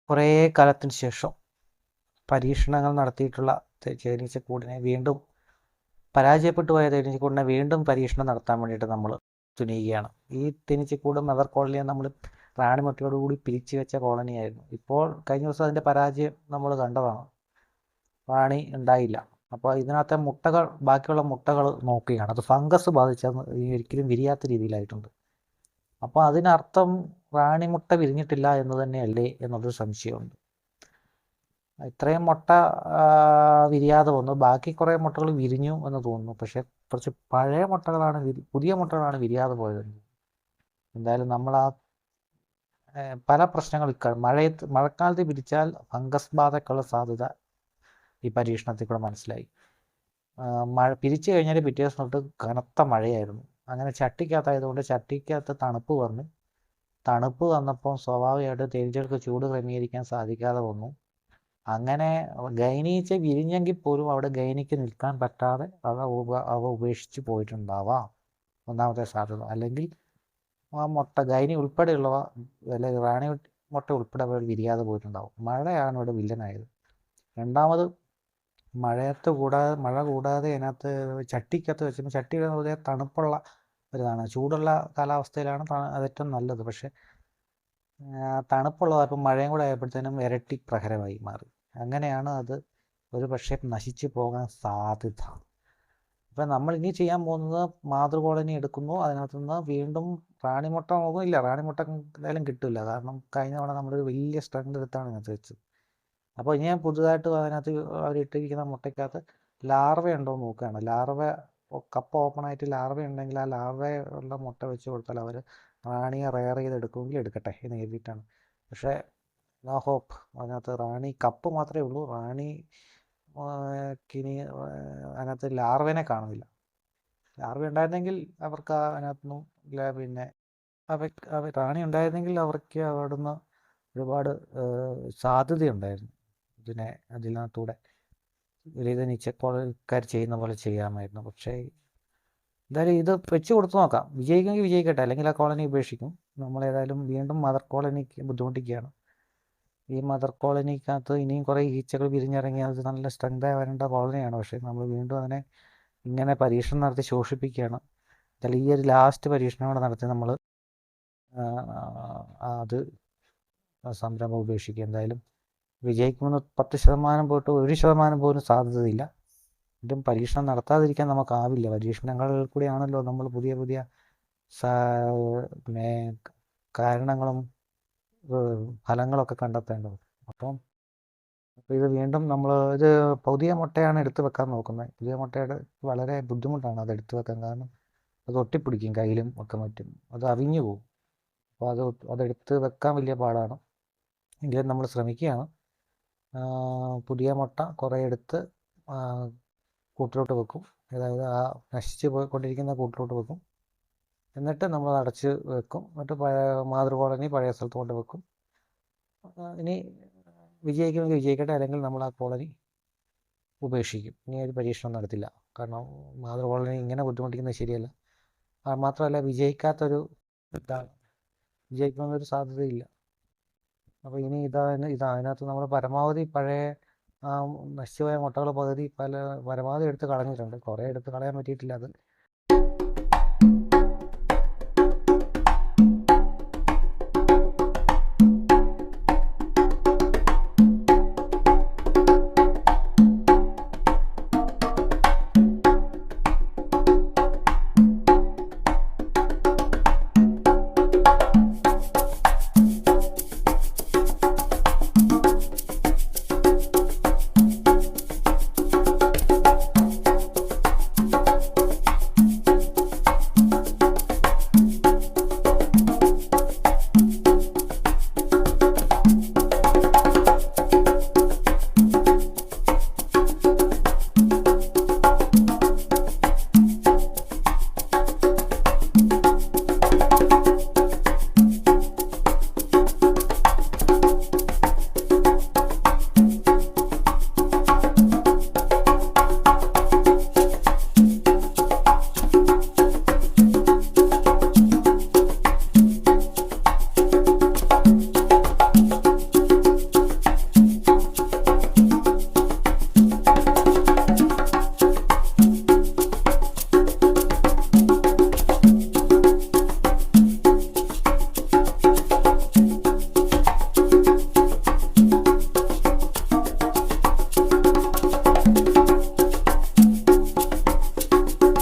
കുറേ കാലത്തിന് ശേഷം പരീക്ഷണങ്ങൾ നടത്തിയിട്ടുള്ള തേനീച്ചക്കൂടിനെ വീണ്ടും പരാജയപ്പെട്ടു പോയ തേനീച്ചക്കൂടിനെ വീണ്ടും പരീക്ഷണം നടത്താൻ വേണ്ടിയിട്ട് നമ്മൾ തുനിയുകയാണ്. ഈ തേനീച്ചക്കൂട് മദർ കോളനിയെ നമ്മൾ റാണിമുട്ടയോടുകൂടി പിരിച്ചു വെച്ച കോളനിയായിരുന്നു. ഇപ്പോൾ കഴിഞ്ഞ ദിവസം അതിൻ്റെ പരാജയം നമ്മൾ കണ്ടതാണ്. റാണി ഉണ്ടായില്ല. അപ്പോൾ ഇതിനകത്തെ മുട്ടകൾ, ബാക്കിയുള്ള മുട്ടകൾ നോക്കുകയാണ്. അത് ഫംഗസ് ബാധിച്ചത് ഒരിക്കലും വിരിയാത്ത രീതിയിലായിട്ടുണ്ട്. അപ്പോൾ അതിനർത്ഥം റാണിമുട്ട വിരിഞ്ഞിട്ടില്ല എന്ന് തന്നെയല്ലേ എന്നൊരു സംശയമുണ്ട്. ഇത്രയും മുട്ട വിരിയാതെ വന്നു, ബാക്കി കുറേ മുട്ടകൾ വിരിഞ്ഞു എന്ന് തോന്നുന്നു. പക്ഷേ കുറച്ച് പഴയ മുട്ടകളാണ് പുതിയ മുട്ടകളാണ് വിരിയാതെ പോയത്. എന്തായാലും നമ്മൾ പല പ്രശ്നങ്ങൾ മഴക്കാലത്ത് വിരിച്ചാൽ ഫംഗസ് ബാധയ്ക്കുള്ള സാധ്യത ഈ പരീക്ഷണത്തിൽ കൂടെ മനസ്സിലായി. പിരിച്ചു കഴിഞ്ഞാൽ പിറ്റേ ദിവസം തൊട്ട് കനത്ത മഴയായിരുന്നു. അങ്ങനെ ചട്ടിക്കകത്തായതുകൊണ്ട് ചട്ടിക്കകത്ത് തണുപ്പ് വന്നു. തണുപ്പ് വന്നപ്പോൾ സ്വാഭാവികമായിട്ട് തേനീച്ചകൾക്ക് ചൂട് ക്രമീകരിക്കാൻ സാധിക്കാതെ വന്നു. അങ്ങനെ ഗൈനീച്ച വിരിഞ്ഞെങ്കിൽ പോലും അവിടെ ഗൈനിക്ക് നിൽക്കാൻ പറ്റാതെ അവ ഉപേക്ഷിച്ച് പോയിട്ടുണ്ടാവാം ഒന്നാമത്തെ സാധ്യത. അല്ലെങ്കിൽ ആ മുട്ട ഗൈനി ഉൾപ്പെടെയുള്ളവ, അല്ലെങ്കിൽ റാണി മുട്ട ഉൾപ്പെടെ വിരിയാതെ പോയിട്ടുണ്ടാവും. മഴയാണ് ഇവിടെ വില്ലനായത്. രണ്ടാമത് മഴ കൂടാതെ അതിനകത്ത് ചട്ടിക്കകത്ത് വെച്ചപ്പോൾ ചട്ടി വളരെ തണുപ്പുള്ള ഒരിതാണ്. ചൂടുള്ള കാലാവസ്ഥയിലാണ് അത് ഏറ്റവും നല്ലത്. പക്ഷേ തണുപ്പുള്ളതായപ്പോൾ മഴയും കൂടെ ആയപ്പോഴത്തേനും ഇരട്ടി പ്രഹരമായി മാറി. അങ്ങനെയാണ് അത് ഒരു പക്ഷേ നശിച്ചു പോകാൻ സാധ്യത. അപ്പം നമ്മൾ ഇനി ചെയ്യാൻ പോകുന്നത് മാതൃകോളനി എടുക്കുന്നു, അതിനകത്ത് നിന്ന് വീണ്ടും റാണിമുട്ട നോക്കുന്നില്ല. റാണിമുട്ട എന്തായാലും കിട്ടില്ല, കാരണം കഴിഞ്ഞ തവണ നമ്മളൊരു വലിയ സ്ട്രെങ്ത് എടുത്താണ് ഇതിനകത്ത് വെച്ചത്. അപ്പോൾ ഇനി ഞാൻ പുതുതായിട്ട് അതിനകത്ത് അവരിട്ടിരിക്കുന്ന മുട്ടയ്ക്കകത്ത് ലാർവ ഉണ്ടോ എന്ന് നോക്കുകയാണ്. കപ്പ് ഓപ്പണായിട്ട് ലാർവ ഉണ്ടെങ്കിൽ ആ ലാർവ ഉള്ള മുട്ട വെച്ച് കൊടുത്താൽ അവർ റാണിയെ റെയർ ചെയ്തെടുക്കുമെങ്കിൽ എടുക്കട്ടെ എന്ന് കരുതിയിട്ടാണ്. പക്ഷേ നോ ഹോപ്പ്. അതിനകത്ത് റാണി കപ്പ് മാത്രമേ ഉള്ളൂ. റാണിക്കിനി അതിനകത്ത് ലാർവേനെ കാണുന്നില്ല. ലാർവ ഉണ്ടായിരുന്നെങ്കിൽ അവർക്ക് അതിനകത്തുനിന്നും പിന്നെ റാണി ഉണ്ടായിരുന്നെങ്കിൽ അവർക്ക് അവിടുന്ന് ഒരുപാട് സാധ്യതയുണ്ടായിരുന്നു. അതിനകത്തൂടെ നീച്ചക്കോളക്കാർ ചെയ്യുന്ന പോലെ ചെയ്യാമായിരുന്നു. പക്ഷേ എന്തായാലും ഇത് വെച്ച് കൊടുത്തു നോക്കാം. വിജയിക്കുമെങ്കിൽ വിജയിക്കട്ടെ, അല്ലെങ്കിൽ ആ കോളനി ഉപേക്ഷിക്കും. നമ്മളേതായാലും വീണ്ടും മദർ കോളനിക്ക് ബുദ്ധിമുട്ടിക്കുകയാണ്. ഈ മദർ കോളനിക്കകത്ത് ഇനിയും കുറേ ഈച്ചകൾ വിരിഞ്ഞിറങ്ങി അത് നല്ല സ്ട്രെങ്തായി വരേണ്ട കോളനിയാണ്. പക്ഷേ നമ്മൾ വീണ്ടും അതിനെ ഇങ്ങനെ പരീക്ഷണം നടത്തി ശോഷിപ്പിക്കുകയാണ്. എന്തായാലും ഈ ഒരു ലാസ്റ്റ് പരീക്ഷണം കൂടെ നടത്തി നമ്മൾ അത് സംരംഭം ഉപേക്ഷിക്കുക. എന്തായാലും വിജയിക്കുമെന്ന് 10% പോയിട്ട് 1% പോലും സാധ്യതയില്ല. വീണ്ടും പരീക്ഷണം നടത്താതിരിക്കാൻ നമുക്കാവില്ല. പരീക്ഷണങ്ങളിൽ കൂടിയാണല്ലോ നമ്മൾ പുതിയ പുതിയ കാരണങ്ങളും ഫലങ്ങളൊക്കെ കണ്ടെത്തേണ്ടത്. അപ്പം ഇത് വീണ്ടും ഇത് പുതിയ മുട്ടയാണ് എടുത്ത് വെക്കാൻ നോക്കുന്നത്. പുതിയ മുട്ടയുടെ വളരെ ബുദ്ധിമുട്ടാണ് അത് എടുത്ത് വെക്കാൻ. കാരണം അത് ഒട്ടിപ്പിടിക്കും കയ്യിലും ഒക്കെ മറ്റും, അത് അവിഞ്ഞു പോകും. അപ്പോൾ അതെടുത്ത് വെക്കാൻ വലിയ പാടാണ്. എങ്കിലും നമ്മൾ ശ്രമിക്കുകയാണ്. പുതിയ മുട്ട കുറേ എടുത്ത് കൂട്ടിലോട്ട് വെക്കും. അതായത് ആ നശിച്ച് പോയിക്കൊണ്ടിരിക്കുന്ന കൂട്ടിലോട്ട് വെക്കും. എന്നിട്ട് നമ്മൾ അടച്ച് വെക്കും. എന്നിട്ട് മാതൃകോളനി പഴയ സ്ഥലത്ത് കൊണ്ട് വെക്കും. ഇനി വിജയിക്കുമെങ്കിൽ വിജയിക്കട്ടെ, അല്ലെങ്കിൽ നമ്മൾ ആ കോളനി ഉപേക്ഷിക്കും. ഇനി ഒരു പരീക്ഷണം നടത്തില്ല. കാരണം മാതൃകോളനി ഇങ്ങനെ ബുദ്ധിമുട്ടിക്കുന്നത് ശരിയല്ല. മാത്രമല്ല വിജയിക്കാത്തൊരു ഇതാണ്, വിജയിക്കുന്നൊരു സാധ്യതയില്ല. അപ്പോൾ ഇനി അതിനകത്ത് നമ്മൾ പരമാവധി പഴയ നശിച്ചുപോയ മുട്ടകൾ പരമാവധി എടുത്ത് കളഞ്ഞിട്ടുണ്ട്. കുറേ എടുത്ത് കളയാൻ പറ്റിയിട്ടില്ല. അത്